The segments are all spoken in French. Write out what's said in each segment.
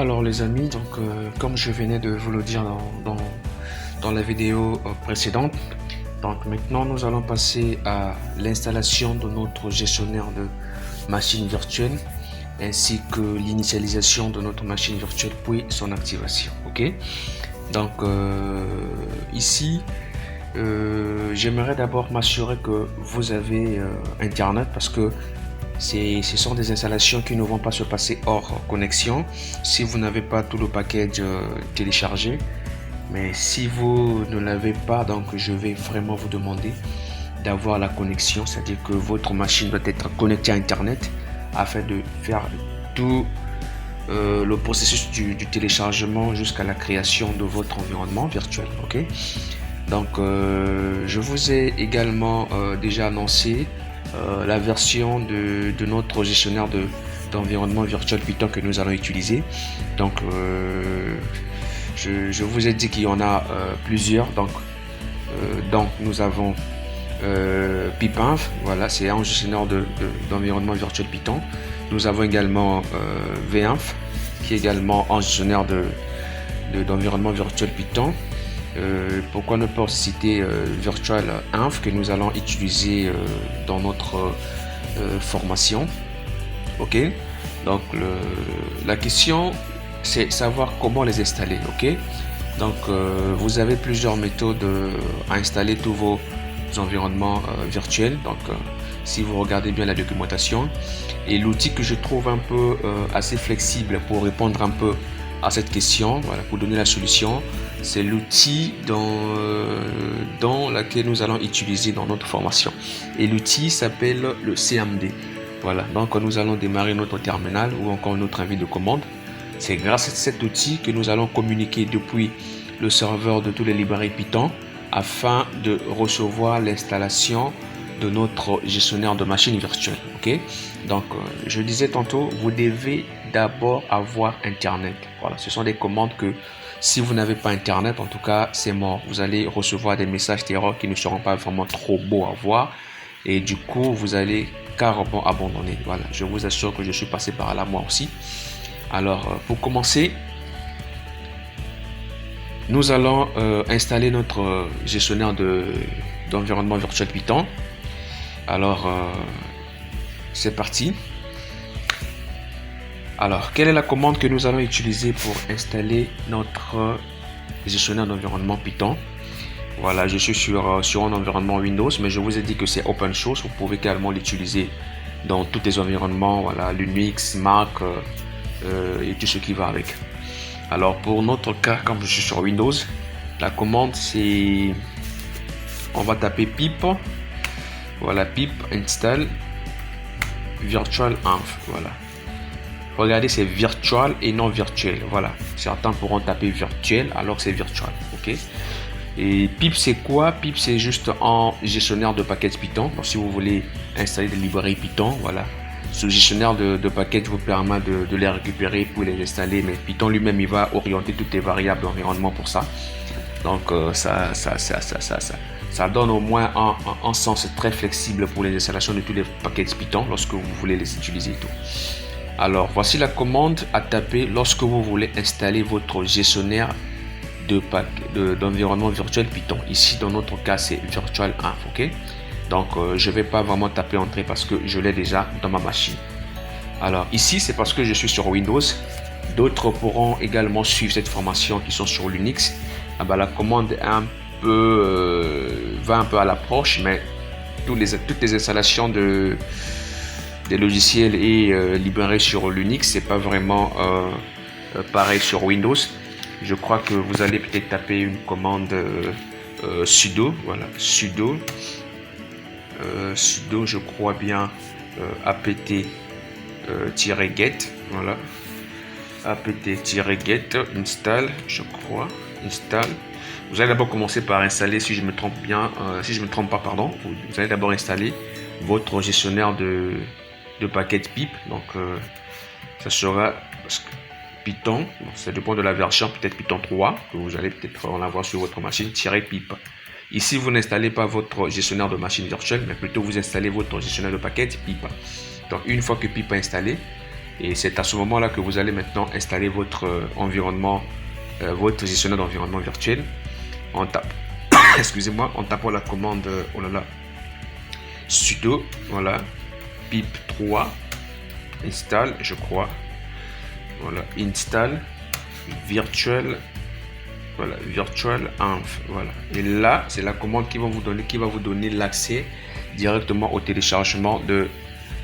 Alors les amis, comme je venais de vous le dire dans la vidéo précédente, donc maintenant nous allons passer à l'installation de notre gestionnaire de machine virtuelle ainsi que l'initialisation de notre machine virtuelle puis son activation. Ok, donc ici j'aimerais d'abord m'assurer que vous avez internet parce que ce sont des installations qui ne vont pas se passer hors connexion si vous n'avez pas tout le package téléchargé. Mais si vous ne l'avez pas, donc je vais vraiment vous demander d'avoir la connexion, c'est-à-dire que votre machine doit être connectée à Internet afin de faire tout le processus du téléchargement jusqu'à la création de votre environnement virtuel. Ok, donc je vous ai également déjà annoncé la version de notre gestionnaire d'environnement virtuel Python que nous allons utiliser. Donc je vous ai dit qu'il y en a plusieurs. Donc nous avons pipenv, voilà, c'est un gestionnaire d'environnement virtuel Python. Nous avons également venv, qui est également un gestionnaire d'environnement virtuel Python. Pourquoi ne pas citer virtualenv que nous allons utiliser dans notre formation. Ok, donc la question c'est savoir comment les installer. Ok, donc vous avez plusieurs méthodes à installer tous vos environnements virtuels. Donc si vous regardez bien la documentation, et l'outil que je trouve un peu assez flexible pour répondre un peu à cette question, voilà, pour donner la solution, c'est l'outil dans laquelle nous allons utiliser dans notre formation. Et l'outil s'appelle le CMD. Voilà, donc nous allons démarrer notre terminal ou encore notre envie de commande. C'est grâce à cet outil que nous allons communiquer depuis le serveur de tous les librairies Python afin de recevoir l'installation de notre gestionnaire de machine virtuelle. Ok, donc je disais tantôt, vous devez d'abord avoir internet. Voilà, ce sont des commandes que si vous n'avez pas internet, en tout cas c'est mort, vous allez recevoir des messages d'erreur qui ne seront pas vraiment trop beaux à voir et du coup vous allez carrément abandonner. Voilà, je vous assure que je suis passé par là moi aussi. Alors pour commencer, nous allons installer notre gestionnaire d'environnement virtuel Python. Alors c'est parti. Alors, quelle est la commande que nous allons utiliser pour installer notre gestionnaire d'environnement Python? Voilà, je suis sur un environnement Windows, mais je vous ai dit que c'est open source. Vous pouvez également l'utiliser dans tous les environnements, voilà, Linux, Mac et tout ce qui va avec. Alors, pour notre cas, comme je suis sur Windows, la commande c'est, on va taper pip, voilà, pip install virtualenv, voilà. Regardez, c'est virtual et non virtuel. Voilà. Certains pourront taper virtuel alors que c'est virtual. Ok. Et pip c'est quoi? Pip c'est juste un gestionnaire de paquets Python. Donc si vous voulez installer des librairies Python, voilà. Ce gestionnaire de paquets vous permet de les récupérer pour les installer. Mais Python lui-même il va orienter toutes les variables d'environnement pour ça. Donc ça donne au moins un sens très flexible pour les installations de tous les paquets Python lorsque vous voulez les utiliser et tout. Alors, voici la commande à taper lorsque vous voulez installer votre gestionnaire d'environnement virtuel Python. Ici, dans notre cas, c'est virtualenv. Ok. Donc, je ne vais pas vraiment taper entrée parce que je l'ai déjà dans ma machine. Alors, ici, c'est parce que je suis sur Windows. D'autres pourront également suivre cette formation qui sont sur Linux. Ah bah, la commande est un peu, va un peu à l'approche, mais toutes les installations des logiciels et librairies sur Linux, c'est pas vraiment pareil sur Windows. Je crois que vous allez peut-être taper une commande sudo, voilà, sudo, je crois bien apt-get, voilà, apt-get install, je crois, install. Vous allez d'abord commencer par installer, si je me trompe pas, pardon, vous allez d'abord installer votre gestionnaire de paquets pip. Donc ça sera Python, ça dépend de la version, peut-être Python 3 que vous allez peut-être en avoir sur votre machine -pip. Ici vous n'installez pas votre gestionnaire de machine virtuelle, mais plutôt vous installez votre gestionnaire de paquets pip. Donc une fois que pip est installé, Et c'est à ce moment-là que vous allez maintenant installer votre environnement, votre gestionnaire d'environnement virtuel en excusez-moi, en tapant la commande oh là là, sudo, voilà, pip3 install, je crois, voilà, install virtual, voilà, virtual env, voilà. Et là, c'est la commande qui va vous donner l'accès directement au téléchargement de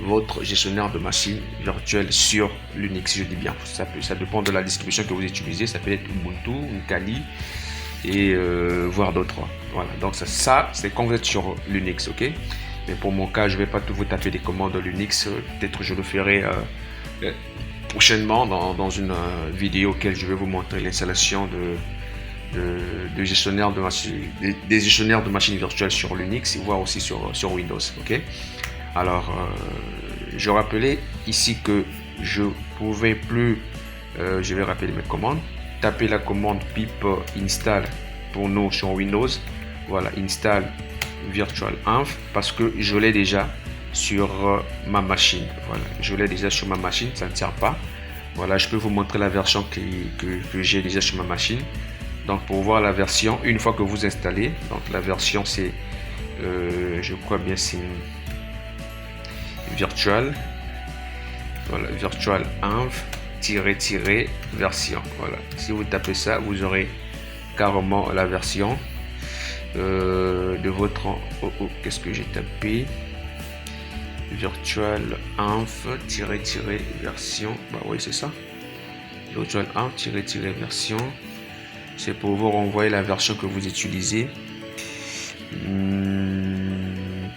votre gestionnaire de machine virtuelle sur Linux. Je dis bien, ça dépend de la distribution que vous utilisez. Ça peut être Ubuntu, Kali et voire d'autres. Voilà, donc ça c'est quand vous êtes sur Linux, ok. Mais pour mon cas, je vais pas tout vous taper des commandes Linux. Peut-être je le ferai prochainement dans une vidéo auquel je vais vous montrer l'installation de gestionnaires de machine, des gestionnaires de machines virtuelles sur Linux, voire aussi sur Windows, ok. Alors, je rappelais ici que je pouvais plus, je vais rappeler mes commandes, taper la commande pip install pour nous sur Windows, voilà, install virtual env, parce que je l'ai déjà sur ma machine, voilà, je l'ai déjà sur ma machine, ça ne sert pas. Voilà, je peux vous montrer la version que j'ai déjà sur ma machine. Donc pour voir la version, une fois que vous installez, donc la version c'est, je crois bien c'est virtual, voilà, virtual env version, voilà. Si vous tapez ça, vous aurez carrément la version de votre qu'est-ce que j'ai tapé, virtual env version, bah oui c'est ça, virtual env version, c'est pour vous renvoyer la version que vous utilisez.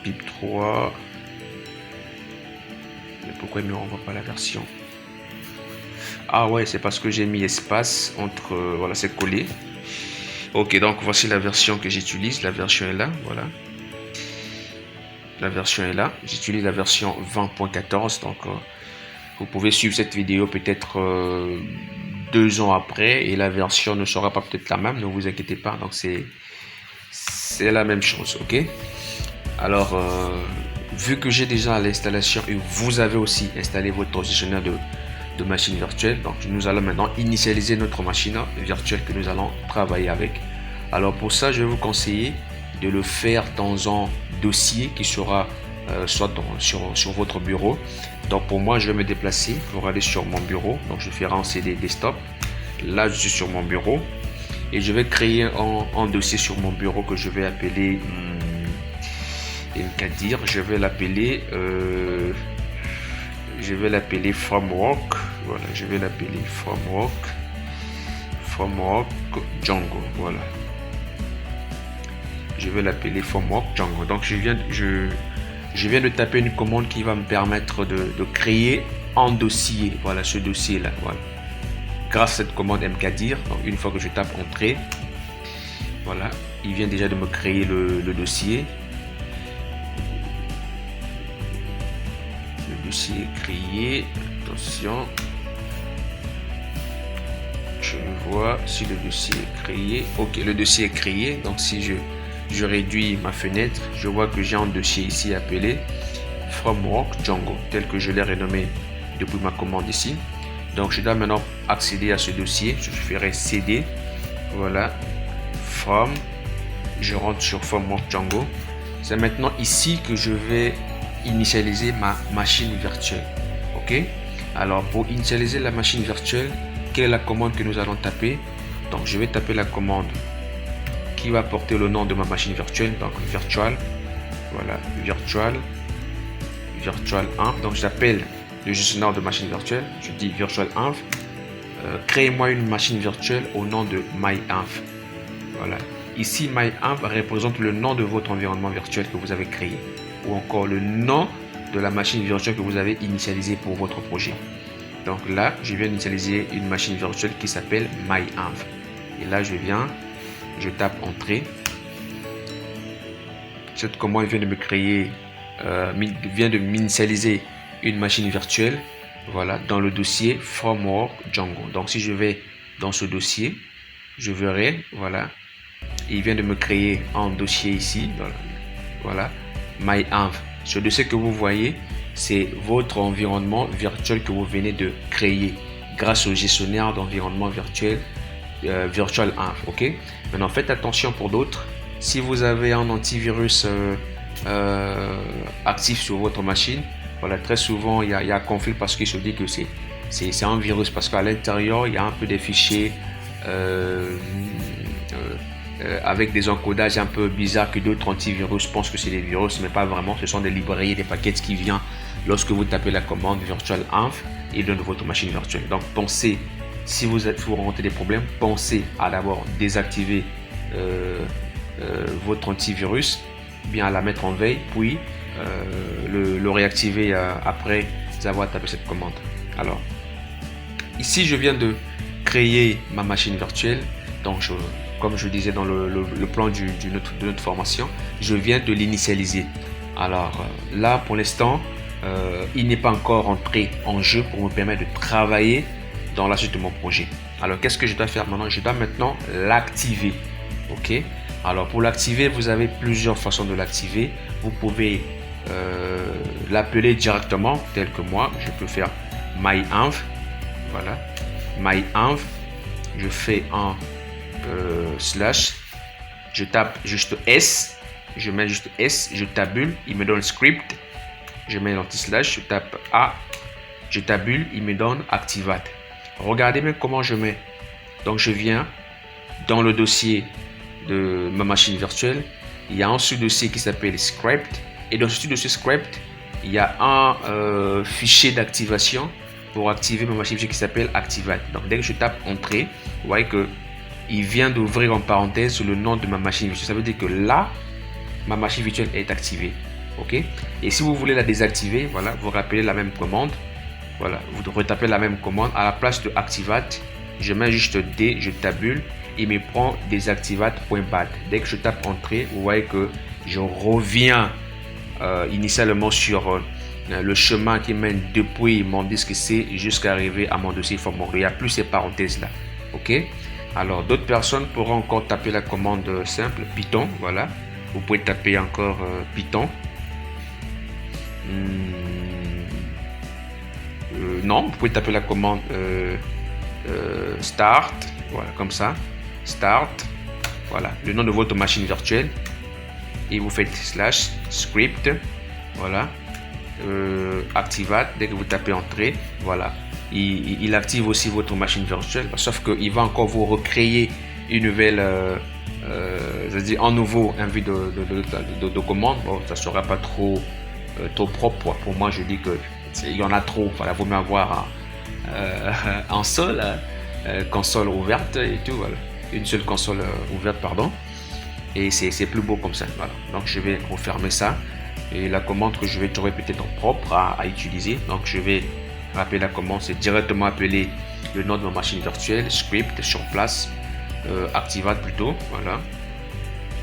Pip3, mais pourquoi il ne me renvoie pas la version? Ah ouais, c'est parce que j'ai mis espace entre, voilà, c'est collé. Ok, donc voici la version que j'utilise, la version est là, voilà. La version est là, j'utilise la version 20.14, donc vous pouvez suivre cette vidéo peut-être 2 ans après et la version ne sera pas peut-être la même, ne vous inquiétez pas, donc c'est la même chose, ok. Alors, vu que j'ai déjà l'installation et vous avez aussi installé votre gestionnaire de machine virtuelle, donc nous allons maintenant initialiser notre machine virtuelle que nous allons travailler avec. Alors pour ça, je vais vous conseiller de le faire dans un dossier qui sera soit sur votre bureau. Donc pour moi, je vais me déplacer pour aller sur mon bureau, donc je ferai un CD desktop. Là, je suis sur mon bureau et je vais créer un dossier sur mon bureau que je vais appeler MKDIR. Je vais l'appeler framework, voilà, je vais l'appeler framework Django, voilà, je vais l'appeler framework Django. Donc je viens de taper une commande qui va me permettre de créer un dossier, voilà, ce dossier là, voilà, grâce à cette commande mkdir. Donc une fois que je tape entrée, voilà, il vient déjà de me créer le dossier. Dossier est créé, attention, je vois si le dossier est créé. Ok, le dossier est créé, donc si je réduis ma fenêtre, je vois que j'ai un dossier ici appelé framework Django, tel que je l'ai renommé depuis ma commande ici. Donc je dois maintenant accéder à ce dossier, je ferai cd, voilà, from, je rentre sur framework Django. C'est maintenant ici que je vais initialiser ma machine virtuelle, ok. Alors pour initialiser la machine virtuelle, quelle est la commande que nous allons taper? Donc je vais taper la commande qui va porter le nom de ma machine virtuelle, donc virtual, voilà, virtual env. Donc j'appelle le gestionnaire de machine virtuelle, je dis virtual env, créez-moi une machine virtuelle au nom de myenv, voilà. Ici myenv représente le nom de votre environnement virtuel que vous avez créé, ou encore le nom de la machine virtuelle que vous avez initialisée pour votre projet. Donc là, je viens d'initialiser une machine virtuelle qui s'appelle myenv. Et là, je tape entrée. Cette commande vient de me créer, vient de m'initialiser une machine virtuelle, voilà, dans le dossier framework Django. Donc si je vais dans ce dossier, je verrai, voilà, il vient de me créer un dossier ici, voilà, myenv. Ce dossier que vous voyez c'est votre environnement virtuel que vous venez de créer grâce au gestionnaire d'environnement virtuel VirtualEnv. Ok. Maintenant, faites attention pour d'autres. Si vous avez un antivirus actif sur votre machine, voilà, très souvent il y a conflit parce qu'il se dit que c'est un virus parce qu'à l'intérieur il y a un peu des fichiers avec des encodages un peu bizarres que d'autres antivirus pensent que c'est des virus, mais pas vraiment. Ce sont des librairies, des paquets qui viennent lorsque vous tapez la commande VirtualEnv et donne votre machine virtuelle. Donc pensez, si vous rencontrez des problèmes, pensez à d'abord désactiver votre antivirus, bien à la mettre en veille, puis le réactiver après avoir tapé cette commande. Alors, ici je viens de créer ma machine virtuelle, donc comme je disais dans le plan de notre formation, je viens de l'initialiser. Alors là pour l'instant, il n'est pas encore entré en jeu pour me permettre de travailler dans la suite de mon projet. Alors qu'est-ce que je dois faire maintenant? Je dois maintenant l'activer. Ok. Alors pour l'activer, vous avez plusieurs façons de l'activer. Vous pouvez l'appeler directement, tel que moi. Je peux faire MyEnv. Voilà, MyEnv. Je fais un slash. Je tape juste S. Je mets juste S. Je tabule. Il me donne script. Je mets l'anti-slash. Je tape A. Je tabule. Il me donne activate. Regardez bien comment je mets. Donc je viens dans le dossier de ma machine virtuelle. Il y a un sous-dossier qui s'appelle script. Et dans ce sous-dossier script, il y a un fichier d'activation pour activer ma machine virtuelle qui s'appelle activate. Donc dès que je tape entrée, vous voyez que il vient d'ouvrir en parenthèse le nom de ma machine virtuelle. Ça veut dire que là, ma machine virtuelle est activée. Ok. Et si vous voulez la désactiver, voilà, vous rappelez la même commande. Voilà, vous retapez la même commande. À la place de activate, je mets juste D, je tabule. Il me prend désactivate.bat. Dès que je tape entrée, vous voyez que je reviens initialement sur le chemin qui mène depuis mon disque C jusqu'à arriver à mon dossier formulaire. Il n'y a plus ces parenthèses là. Ok. Alors d'autres personnes pourront encore taper la commande simple Python. Voilà. Vous pouvez taper encore Python. Non, vous pouvez taper la commande start. Voilà, comme ça. Start. Voilà, le nom de votre machine virtuelle. Et vous faites slash script. Voilà. Activate. Dès que vous tapez entrée, voilà. Il active aussi votre machine virtuelle. Sauf qu'il va encore vous recréer une nouvelle. C'est-à-dire en nouveau envie de commande. Bon, ça ne sera pas trop propre. Pour moi, je dis que il y en a trop. Voilà, vaut mieux avoir en seul console ouverte et tout. Voilà. Une seule console ouverte, pardon. Et c'est plus beau comme ça. Voilà. Donc je vais refermer ça. Et la commande que je vais trouver peut-être propre à utiliser. Donc je vais rappeler la commande. C'est directement appeler le nom de ma machine virtuelle. Script sur place. Activate plutôt. Voilà.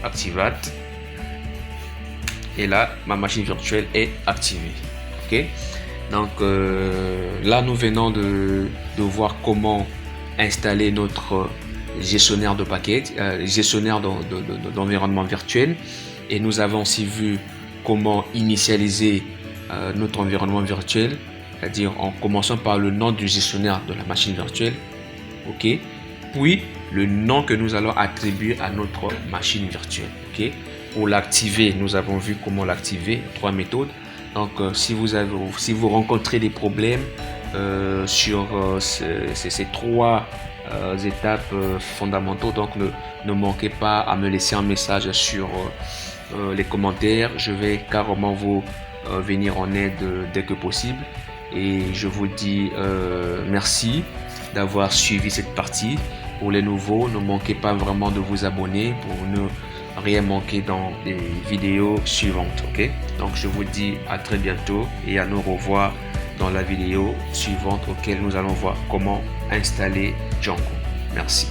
Activate. Et là, ma machine virtuelle est activée. Ok. Donc là, nous venons de voir comment installer notre gestionnaire de paquets, gestionnaire d'environnement virtuel. Et nous avons aussi vu comment initialiser notre environnement virtuel, c'est-à-dire en commençant par le nom du gestionnaire de la machine virtuelle. Ok. Puis le nom que nous allons attribuer à notre machine virtuelle. Ok. Pour l'activer, nous avons vu comment l'activer, 3 méthodes. Donc si vous rencontrez des problèmes sur ces 3 étapes fondamentaux, donc ne manquez pas à me laisser un message sur les commentaires. Je vais carrément vous venir en aide dès que possible. Et je vous dis merci d'avoir suivi cette partie. Pour les nouveaux, ne manquez pas vraiment de vous abonner pour ne rien manquer dans les vidéos suivantes. Ok, donc je vous dis à très bientôt et à nous revoir dans la vidéo suivante auquel nous allons voir comment installer Django. Merci.